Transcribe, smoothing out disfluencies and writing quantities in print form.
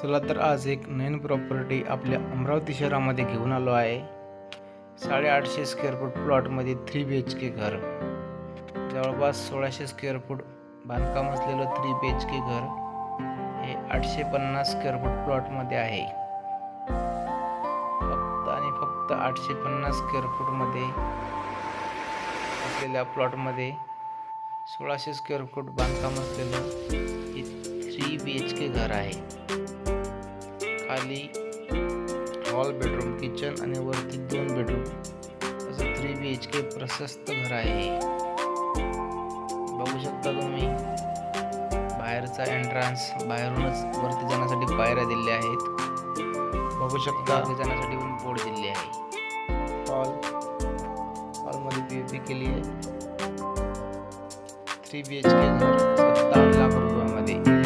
चला तर आज एक नवीन प्रॉपर्टी आपल्या अमरावती शहरामध्ये घेऊन आलो आहे. 850 स्क्वेअर फूट प्लॉटमध्ये 3 BHK घर, जवळपास 1600 स्क्वेअर फूट बांधकाम असलेलं 3 BHK घर हे 850 स्क्वेअर फूट प्लॉटमध्ये आहे. फक्त आणि फक्त 850 स्क्वेअर फूटमध्ये असलेल्या प्लॉटमध्ये 1600 स्क्वेअर फूट बांधकाम असलेलं हे 3 BHK घर आहे. खाली हॉल, बेडरूम, किचन आणि वरती 2 बेडरूम असं 3 BHK प्रशस्त घर आहे. बघू शकता तुम्ही बाहेरचा एंट्रन्स, बाहेरूनच वरती जाण्यासाठी पायऱ्या दिलेल्या आहेत. बघू शकता वरती जाण्यासाठी पण बोर्ड दिले आहे. हॉलमध्ये POP केली आहे. 3 BHK घर 57 लाख रुपयामध्ये.